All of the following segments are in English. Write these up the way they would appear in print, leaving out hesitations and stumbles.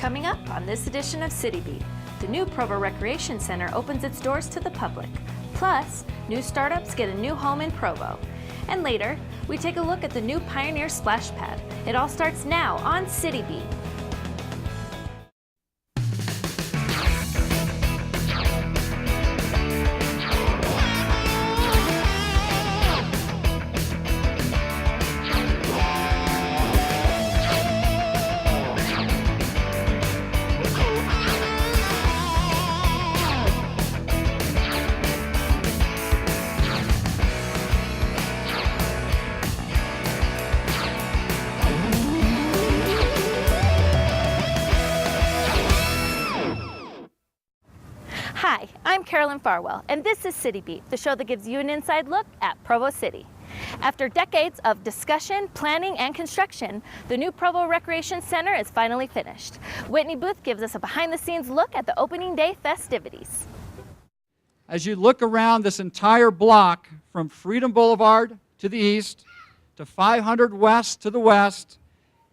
Coming up on this edition of City Beat, the new Provo Recreation Center opens its doors to the public. Plus, new startups get a new home in Provo. And later, we take a look at the new Pioneer Splash Pad. It all starts now on City Beat. Hi, I'm Carolyn Farwell, and this is City Beat, the show that gives you an inside look at Provo City. After decades of discussion, planning, and construction, the new Provo Recreation Center is finally finished. Whitney Booth gives us a behind-the-scenes look at the opening day festivities. As you look around this entire block, from Freedom Boulevard to the east, to 500 West to the west,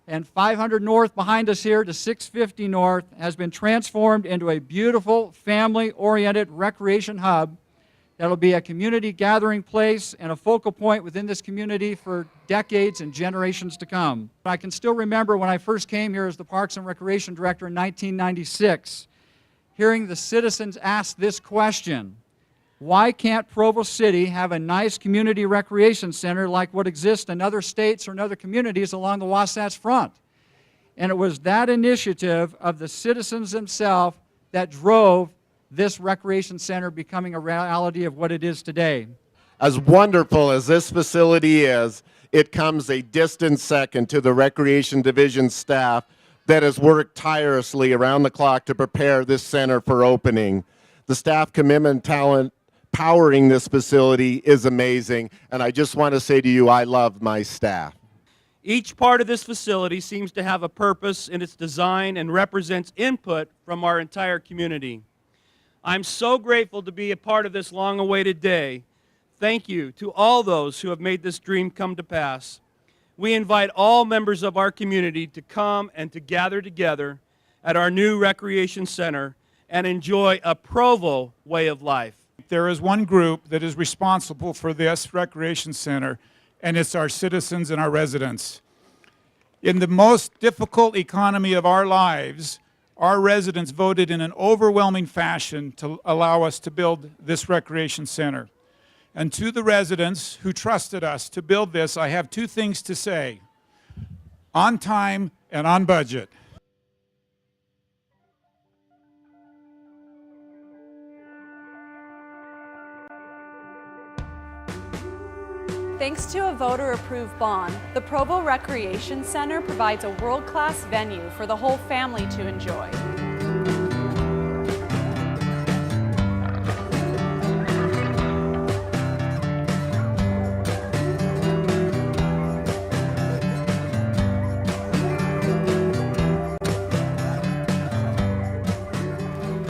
and 500 North behind us here to 650 North, has been transformed into a beautiful, family-oriented recreation hub that will be a community gathering place and a focal point within this community for decades and generations to come. I can still remember when I first came here as the Parks and Recreation Director in 1996, hearing the citizens ask this question: why can't Provo City have a nice community recreation center like what exists in other states or in other communities along the Wasatch Front? And it was that initiative of the citizens themselves that drove this recreation center becoming a reality of what it is today. As wonderful as this facility is, it comes a distant second to the Recreation Division staff that has worked tirelessly around the clock to prepare this center for opening. The staff commitment, talent, powering this facility is amazing, and I just want to say to you, I love my staff. Each part of this facility seems to have a purpose in its design and represents input from our entire community. I'm so grateful to be a part of this long-awaited day. Thank you to all those who have made this dream come to pass. We invite all members of our community to come and to gather together at our new recreation center and enjoy a Provo way of life. There is one group that is responsible for this recreation center, and it's our citizens and our residents. In the most difficult economy of our lives, our residents voted in an overwhelming fashion to allow us to build this recreation center. And to the residents who trusted us to build this, I have two things to say: on time and on budget. Thanks to a voter-approved bond, the Provo Recreation Center provides a world-class venue for the whole family to enjoy.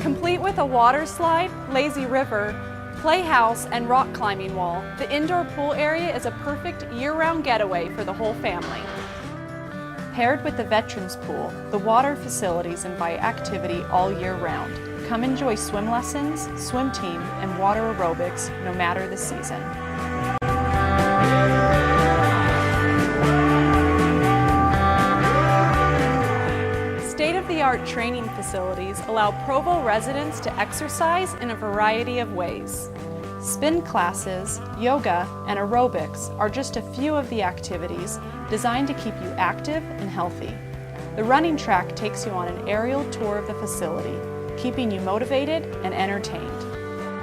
Complete with a water slide, lazy river, playhouse, and rock climbing wall, the indoor pool area is a perfect year-round getaway for the whole family. Paired with the veterans pool, the water facilities invite activity all year round. Come enjoy swim lessons, swim team, and water aerobics no matter the season. State-of-the-art training facilities allow Provo residents to exercise in a variety of ways. Spin classes, yoga, and aerobics are just a few of the activities designed to keep you active and healthy. The running track takes you on an aerial tour of the facility, keeping you motivated and entertained.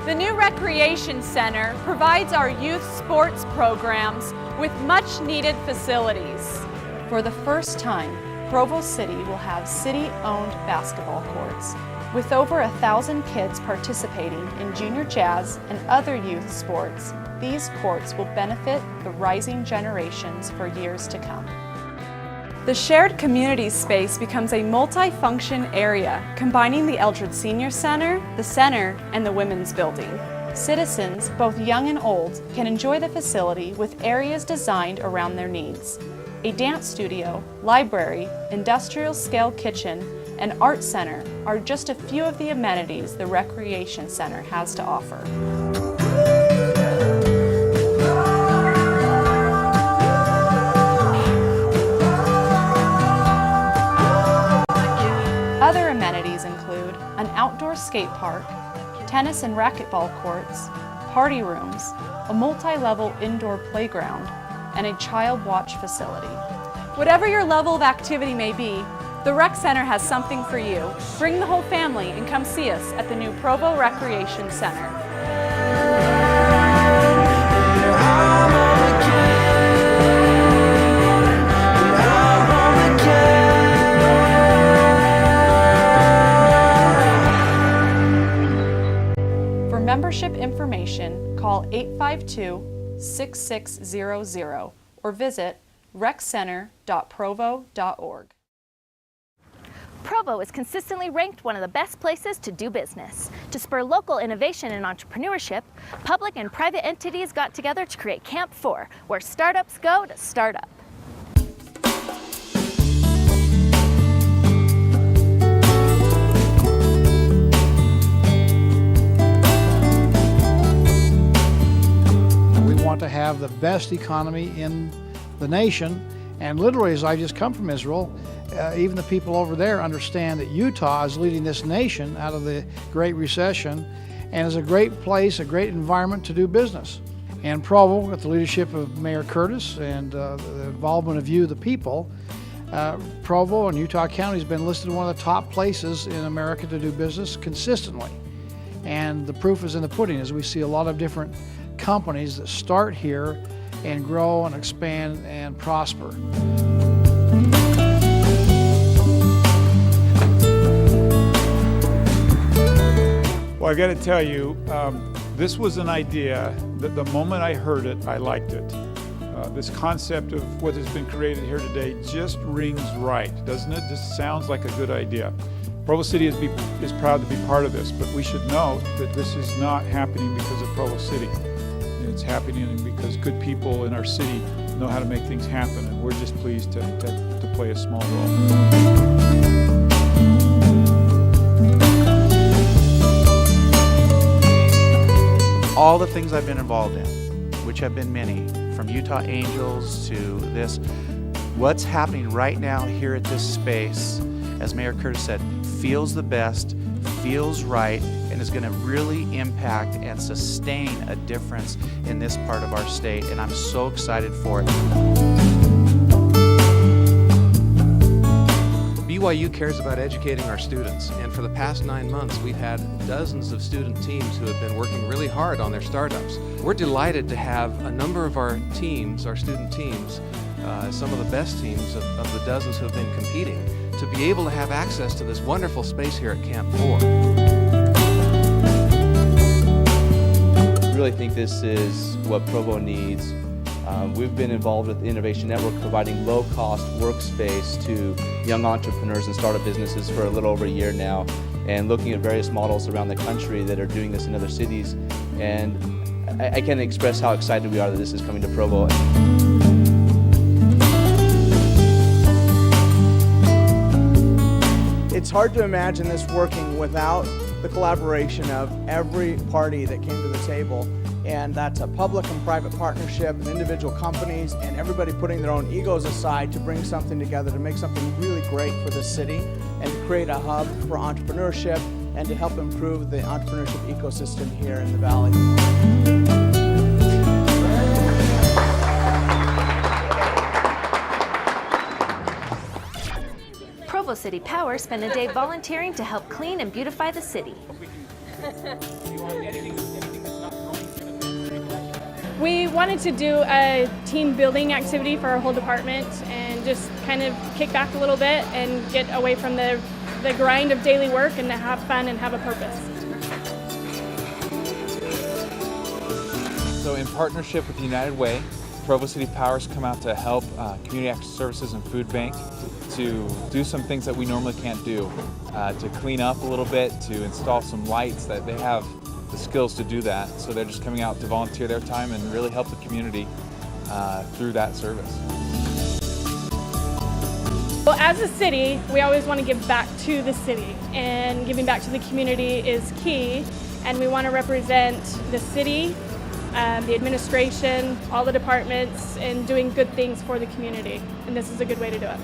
The new Recreation Center provides our youth sports programs with much-needed facilities. For the first time, Provo City will have city-owned basketball courts. With over 1,000 kids participating in junior jazz and other youth sports, these courts will benefit the rising generations for years to come. The shared community space becomes a multi-function area, combining the Eldred Senior Center, the Center, and the Women's Building. Citizens, both young and old, can enjoy the facility with areas designed around their needs. A dance studio, library, industrial-scale kitchen, and Art Center are just a few of the amenities the Recreation Center has to offer. Other amenities include an outdoor skate park, tennis and racquetball courts, party rooms, a multi-level indoor playground, and a child watch facility. Whatever your level of activity may be, the Rec Center has something for you. Bring the whole family and come see us at the new Provo Recreation Center. For membership information, call 852-6600 or visit reccenter.provo.org. Provo is consistently ranked one of the best places to do business. To spur local innovation and entrepreneurship, public and private entities got together to create Camp 4, where startups go to start up. We want to have the best economy in the nation, and literally, as I just come from Israel, even the people over there understand that Utah is leading this nation out of the Great Recession and is a great place, a great environment to do business. And Provo, with the leadership of Mayor Curtis and the involvement of you, the people, Provo and Utah County has been listed one of the top places in America to do business consistently. And the proof is in the pudding, as we see a lot of different companies that start here and grow and expand and prosper. Well, I got to tell you, this was an idea that the moment I heard it, I liked it. This concept of what has been created here today just rings right, doesn't it? Just sounds like a good idea. Provo City is proud to be part of this, but we should note that this is not happening because of Provo City. It's happening because good people in our city know how to make things happen, and we're just pleased to play a small role. All the things I've been involved in, which have been many, from Utah Angels to this, what's happening right now here at this space, as Mayor Curtis said, feels the best, feels right, and is going to really impact and sustain a difference in this part of our state, and I'm so excited for it. BYU cares about educating our students, and for the past 9 months we've had dozens of student teams who have been working really hard on their startups. We're delighted to have a number of our teams, our student teams, some of the best teams of the dozens who have been competing, to be able to have access to this wonderful space here at Camp 4. I really think this is what Provo needs. We've been involved with the Innovation Network, providing low-cost workspace to young entrepreneurs and startup businesses for a little over a year now, and looking at various models around the country that are doing this in other cities. And I can't express how excited we are that this is coming to Provo. It's hard to imagine this working without the collaboration of every party that came to the table. And that's a public and private partnership and individual companies and everybody putting their own egos aside to bring something together to make something really great for the city and to create a hub for entrepreneurship and to help improve the entrepreneurship ecosystem here in the Valley. Provo City Power spent a day volunteering to help clean and beautify the city. We wanted to do a team building activity for our whole department and just kind of kick back a little bit and get away from the grind of daily work and to have fun and have a purpose. So in partnership with United Way, Provo City Power's come out to help Community Action Services and Food Bank to do some things that we normally can't do, to clean up a little bit, to install some lights that they have the skills to do that. So they're just coming out to volunteer their time and really help the community through that service. Well, as a city, we always want to give back to the city, and giving back to the community is key, and we want to represent the city, the administration, all the departments, and doing good things for the community, and this is a good way to do it.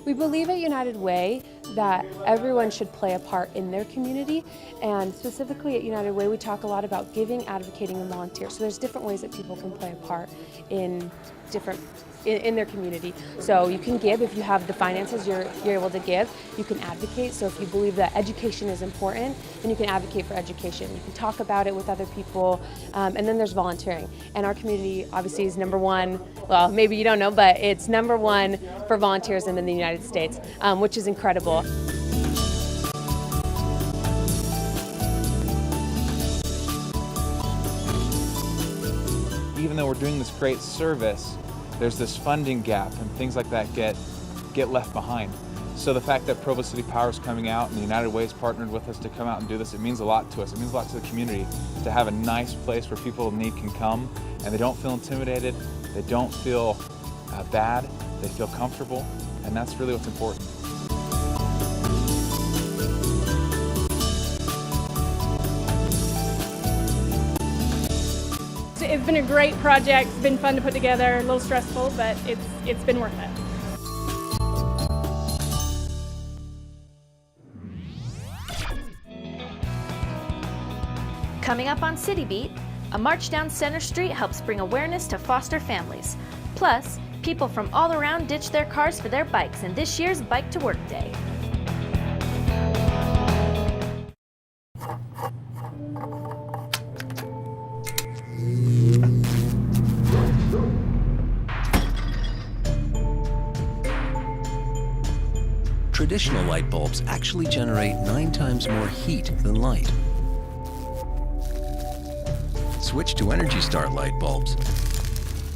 We believe at United Way that everyone should play a part in their community, and specifically at United Way we talk a lot about giving, advocating, and volunteer. So there's different ways that people can play a part in their community. So you can give if you have the finances, you're able to give. You can advocate, so if you believe that education is important, then you can advocate for education. You can talk about it with other people, and then there's volunteering. And our community obviously is #1, well, maybe you don't know, but it's #1 for volunteers in the United States, which is incredible. Even though we're doing this great service, there's this funding gap and things like that get left behind. So the fact that Provo City Power is coming out and the United Way has partnered with us to come out and do this, it means a lot to us. It means a lot to the community to have a nice place where people in need can come and they don't feel intimidated, they don't feel bad, they feel comfortable, and that's really what's important. It's been a great project. It's been fun to put together, a little stressful, but it's been worth it. Coming up on City Beat, a march down Center Street helps bring awareness to foster families. Plus, people from all around ditch their cars for their bikes in this year's Bike to Work Day. Traditional light bulbs actually generate 9 times more heat than light. Switch to Energy Star light bulbs,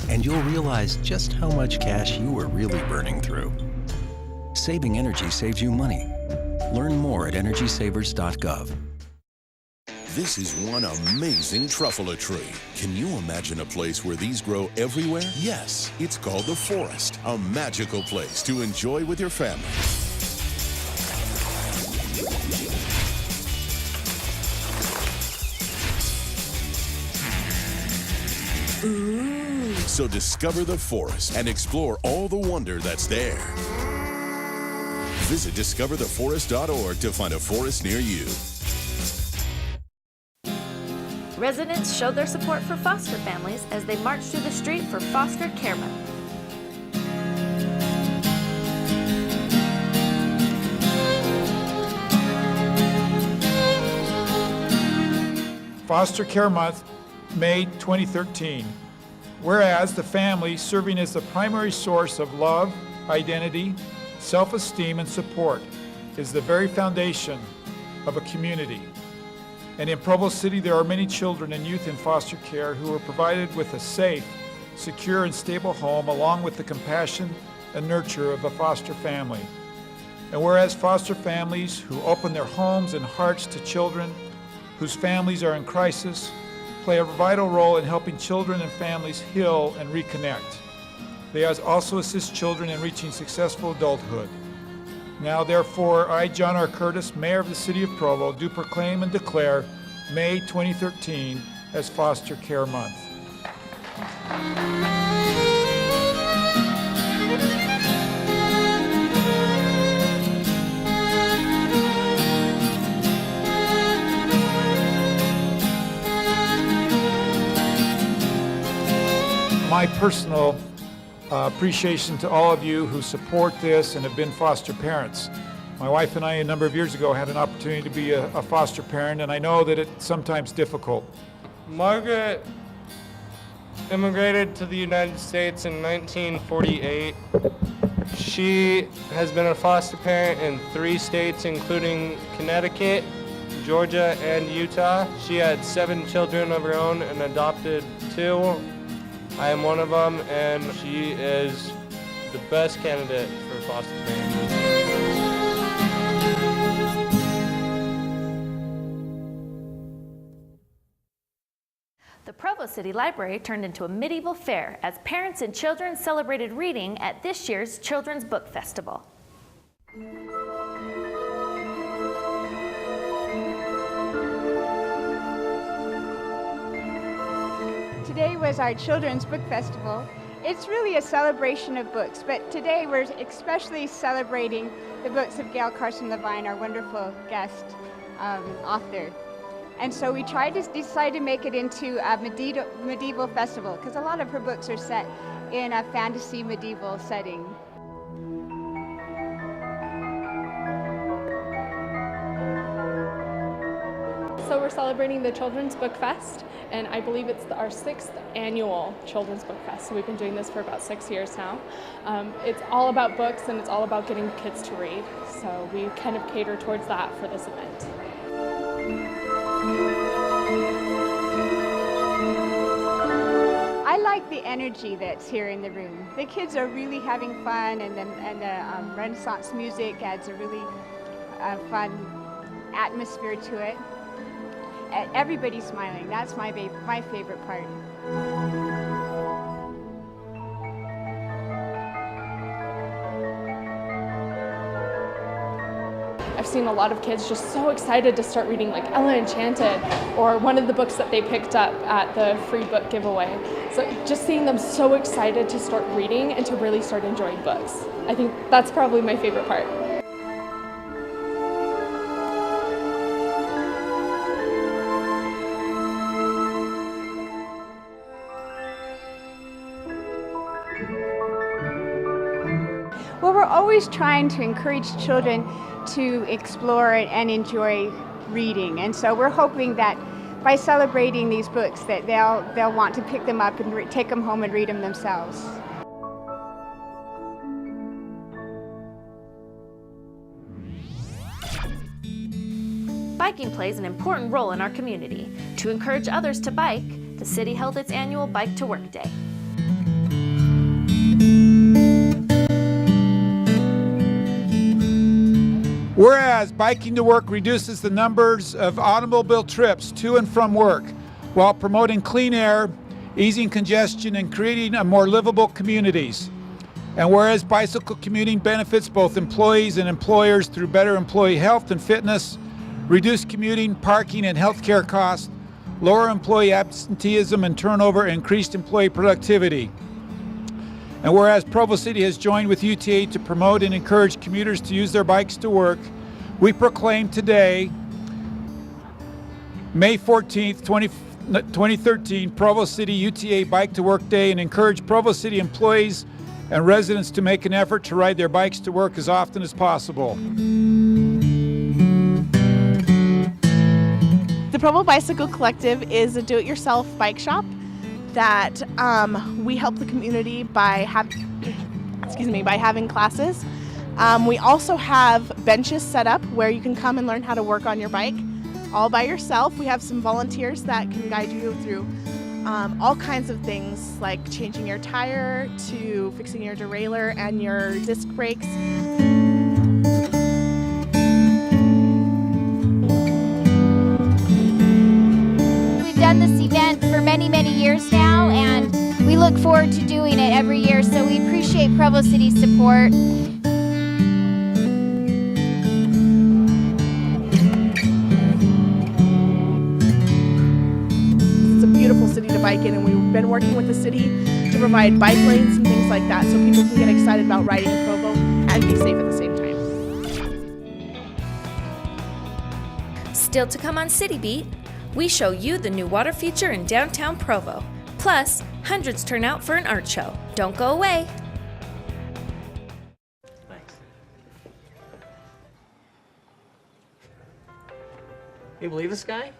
and you'll realize just how much cash you were really burning through. Saving energy saves you money. Learn more at EnergySavers.gov. This is one amazing truffula tree. Can you imagine a place where these grow everywhere? Yes, it's called the forest, a magical place to enjoy with your family. So discover the forest and explore all the wonder that's there. Visit discovertheforest.org to find a forest near you. Residents showed their support for foster families as they marched through the street for Foster Care Month. Foster Care Month, May 2013. Whereas the family, serving as the primary source of love, identity, self-esteem, and support, is the very foundation of a community. And in Provo City, there are many children and youth in foster care who are provided with a safe, secure, and stable home, along with the compassion and nurture of a foster family. And whereas foster families who open their homes and hearts to children whose families are in crisis play a vital role in helping children and families heal and reconnect. They also assist children in reaching successful adulthood. Now, therefore, I, John R. Curtis, Mayor of the City of Provo, do proclaim and declare May 2013 as Foster Care Month. My personal appreciation to all of you who support this and have been foster parents. My wife and I, a number of years ago, had an opportunity to be a foster parent, and I know that it's sometimes difficult. Margaret immigrated to the United States in 1948. She has been a foster parent in 3 states, including Connecticut, Georgia, and Utah. She had 7 children of her own and adopted 2. I am one of them, and she is the best candidate for foster parents. The Provo City Library turned into a medieval fair as parents and children celebrated reading at this year's Children's Book Festival. Today was our Children's Book Festival. It's really a celebration of books, but today we're especially celebrating the books of Gail Carson Levine, our wonderful guest author. And so we tried to decide to make it into a medieval festival because a lot of her books are set in a fantasy medieval setting. So we're celebrating the Children's Book Fest, and I believe it's our 6th annual Children's Book Fest. So we've been doing this for about 6 years now. It's all about books and it's all about getting kids to read. So we kind of cater towards that for this event. I like the energy that's here in the room. The kids are really having fun, and the Renaissance music adds a really fun atmosphere to it. Everybody's smiling. That's my favorite part. I've seen a lot of kids just so excited to start reading like Ella Enchanted or one of the books that they picked up at the free book giveaway. So just seeing them so excited to start reading and to really start enjoying books. I think that's probably my favorite part. Well, we're always trying to encourage children to explore and enjoy reading, and so we're hoping that by celebrating these books that they'll want to pick them up and take them home and read them themselves. Biking plays an important role in our community. To encourage others to bike, the city held its annual Bike to Work Day. Whereas biking to work reduces the numbers of automobile trips to and from work while promoting clean air, easing congestion, and creating a more livable communities. And whereas bicycle commuting benefits both employees and employers through better employee health and fitness, reduced commuting, parking, and healthcare costs, lower employee absenteeism and turnover, increased employee productivity. And whereas Provo City has joined with UTA to promote and encourage commuters to use their bikes to work, we proclaim today, May 14th, 2013, Provo City UTA Bike to Work Day, and encourage Provo City employees and residents to make an effort to ride their bikes to work as often as possible. The Provo Bicycle Collective is a do-it-yourself bike shop that we help the community by having classes. We also have benches set up where you can come and learn how to work on your bike all by yourself. We have some volunteers that can guide you through all kinds of things like changing your tire to fixing your derailleur and your disc brakes. Done this event for many years now, and we look forward to doing it every year, so we appreciate Provo City's support. It's a beautiful city to bike in, and we've been working with the city to provide bike lanes and things like that so people can get excited about riding in Provo and be safe at the same time. Still to come on City Beat, we show you the new water feature in downtown Provo. Plus, hundreds turn out for an art show. Don't go away. Thanks. You believe this guy?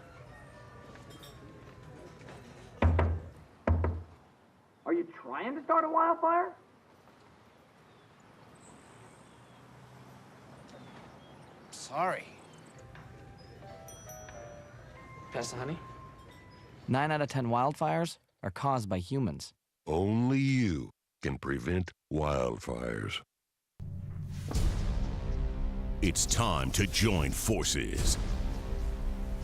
Are you trying to start a wildfire? Sorry. Pass the honey? 9 out of 10 wildfires are caused by humans. Only you can prevent wildfires. It's time to join forces.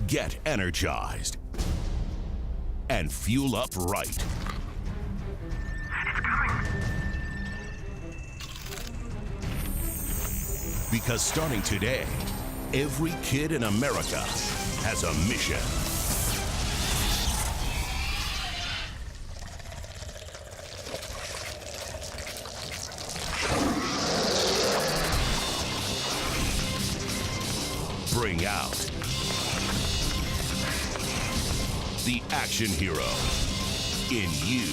Get energized and fuel up right. Because starting today, every kid in America has a mission. Bring out the action hero in you.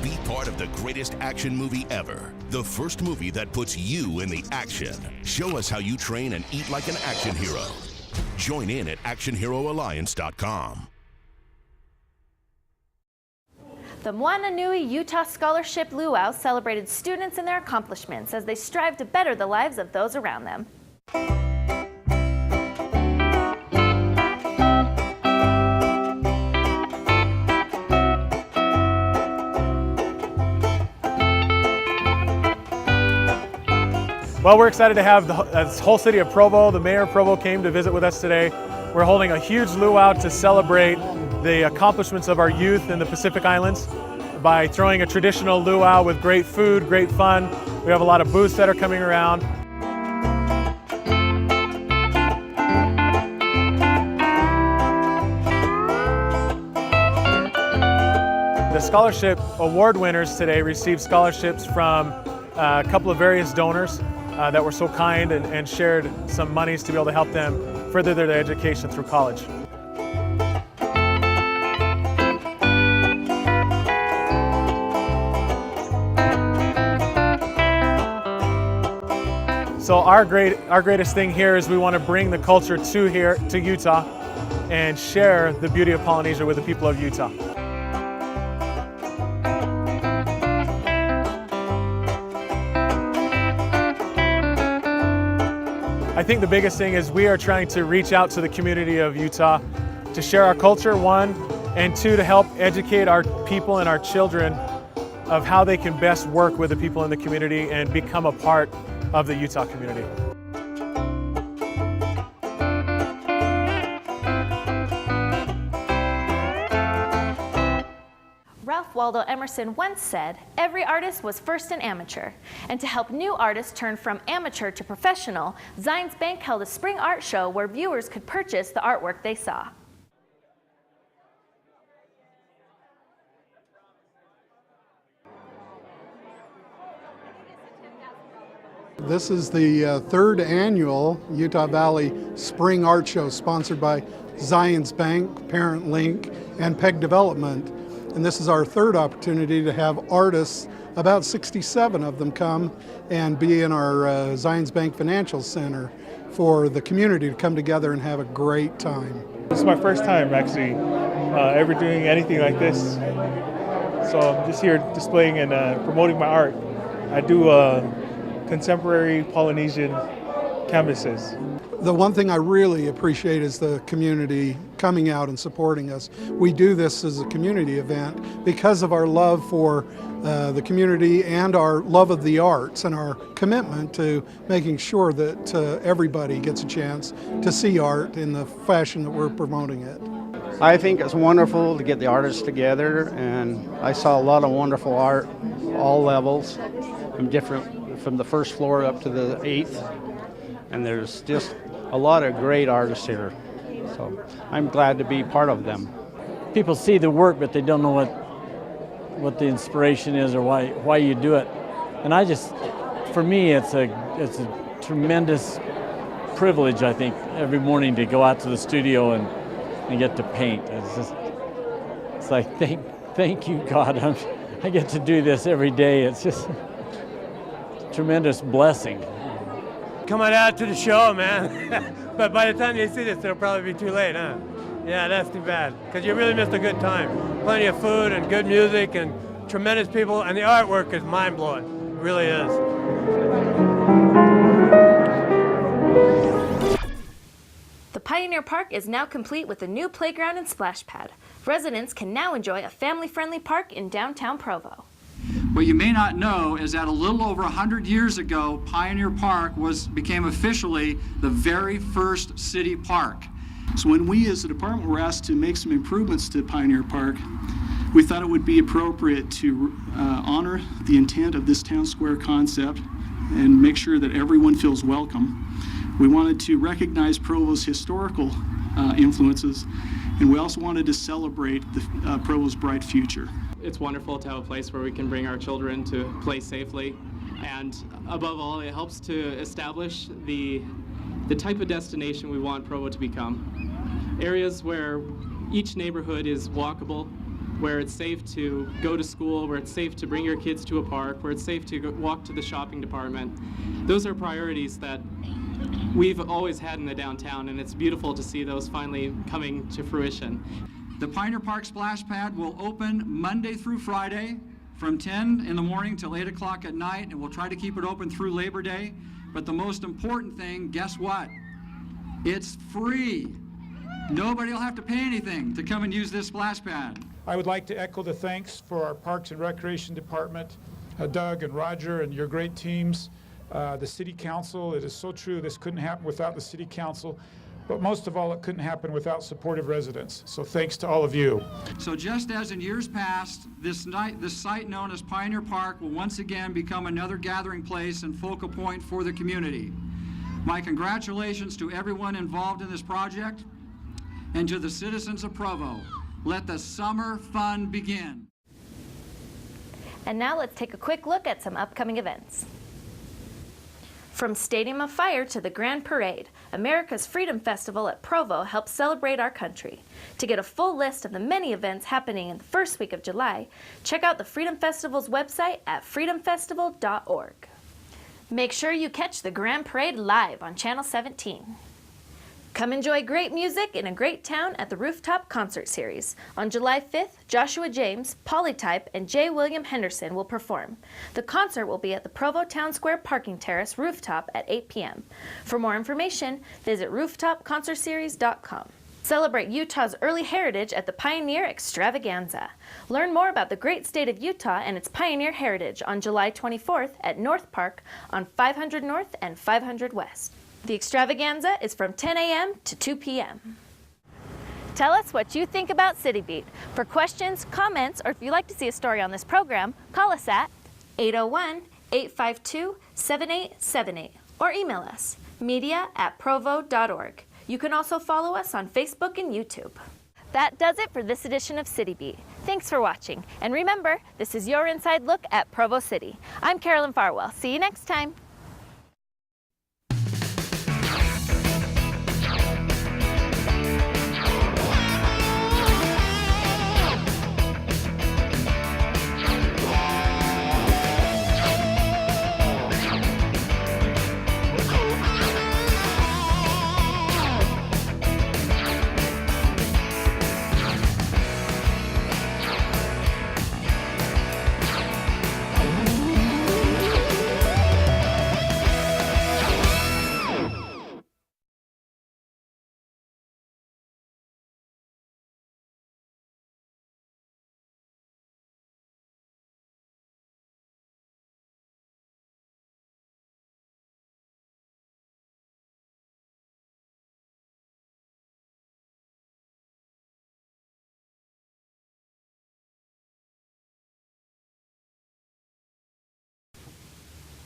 Be part of the greatest action movie ever. The first movie that puts you in the action. Show us how you train and eat like an action hero. Join in at actionheroalliance.com. The Moananui Utah Scholarship Luau celebrated students and their accomplishments as they strive to better the lives of those around them. Well, we're excited to have the whole city of Provo. The mayor of Provo came to visit with us today. We're holding a huge luau to celebrate the accomplishments of our youth in the Pacific Islands by throwing a traditional luau with great food, great fun. We have a lot of booths that are coming around. The scholarship award winners today received scholarships from a couple of various donors that were so kind and shared some monies to be able to help them further their education through college. So our greatest thing here is we want to bring the culture to Utah and share the beauty of Polynesia with the people of Utah. I think the biggest thing is we are trying to reach out to the community of Utah to share our culture, one, and two, to help educate our people and our children of how they can best work with the people in the community and become a part of the Utah community. Ralph Waldo Emerson once said, "Every artist was first an amateur." And to help new artists turn from amateur to professional, Zions Bank held a spring art show where viewers could purchase the artwork they saw. This is the third annual Utah Valley Spring Art Show sponsored by Zions Bank, Parent Link, and PEG Development. And this is our third opportunity to have artists, about 67 of them, come and be in our Zions Bank Financial Center for the community to come together and have a great time. This is my first time actually ever doing anything like this. So I'm just here displaying and promoting my art. I do contemporary Polynesian canvases. The one thing I really appreciate is the community coming out and supporting us. We do this as a community event because of our love for the community and our love of the arts and our commitment to making sure that everybody gets a chance to see art in the fashion that we're promoting it. I think it's wonderful to get the artists together, and I saw a lot of wonderful art, all levels, from the first floor up to the 8th, and there's just a lot of great artists here, so I'm glad to be part of them. People see the work, but they don't know what the inspiration is or why you do it. And for me, it's a tremendous privilege, I think, every morning to go out to the studio and get to paint. It's like, thank you, God. I get to do this every day. It's just a tremendous blessing. Come on out to the show, man. But by the time you see this, it'll probably be too late, huh? Yeah, that's too bad, because you really missed a good time. Plenty of food and good music and tremendous people, and the artwork is mind-blowing. It really is. The Pioneer Park is now complete with a new playground and splash pad. Residents can now enjoy a family-friendly park in downtown Provo. What you may not know is that a little over 100 years ago, Pioneer Park became officially the very first city park. So when we as a department were asked to make some improvements to Pioneer Park, we thought it would be appropriate to honor the intent of this town square concept and make sure that everyone feels welcome. We wanted to recognize Provo's historical influences, and we also wanted to celebrate Provo's bright future. It's wonderful to have a place where we can bring our children to play safely, and above all, it helps to establish the type of destination we want Provo to become. Areas where each neighborhood is walkable, where it's safe to go to school, where it's safe to bring your kids to a park, where it's safe to walk to the shopping department. Those are priorities that we've always had in the downtown, and it's beautiful to see those finally coming to fruition. The Pioneer Park Splash Pad will open Monday through Friday from 10 in the morning till 8 o'clock at night, and we'll try to keep it open through Labor Day. But the most important thing, guess what? It's free. Nobody will have to pay anything to come and use this splash pad. I would like to echo the thanks for our Parks and Recreation Department, Doug and Roger and your great teams, the City Council. It is so true, this couldn't happen without the City Council, but most of all, it couldn't happen without supportive residents. So thanks to all of you. So just as in years past, this site known as Pioneer Park will once again become another gathering place and focal point for the community. My congratulations to everyone involved in this project and to the citizens of Provo. Let the summer fun begin. And now let's take a quick look at some upcoming events. From Stadium of Fire to the Grand Parade, America's Freedom Festival at Provo helps celebrate our country. To get a full list of the many events happening in the first week of July, check out the Freedom Festival's website at freedomfestival.org. Make sure you catch the Grand Parade live on Channel 17. Come enjoy great music in a great town at the Rooftop Concert Series. On July 5th, Joshua James, Polytype, and J. William Henderson will perform. The concert will be at the Provo Town Square Parking Terrace Rooftop at 8 p.m. For more information, visit rooftopconcertseries.com. Celebrate Utah's early heritage at the Pioneer Extravaganza. Learn more about the great state of Utah and its pioneer heritage on July 24th at North Park on 500 North and 500 West. The extravaganza is from 10 a.m. to 2 p.m. Tell us what you think about City Beat. For questions, comments, or if you'd like to see a story on this program, call us at 801-852-7878 or email us media@provo.org. You can also follow us on Facebook and YouTube. That does it for this edition of City Beat. Thanks for watching. And remember, this is your inside look at Provo City. I'm Carolyn Farwell. See you next time.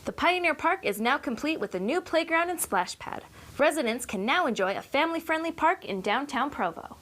The Pioneer Park is now complete with a new playground and splash pad. Residents can now enjoy a family-friendly park in downtown Provo.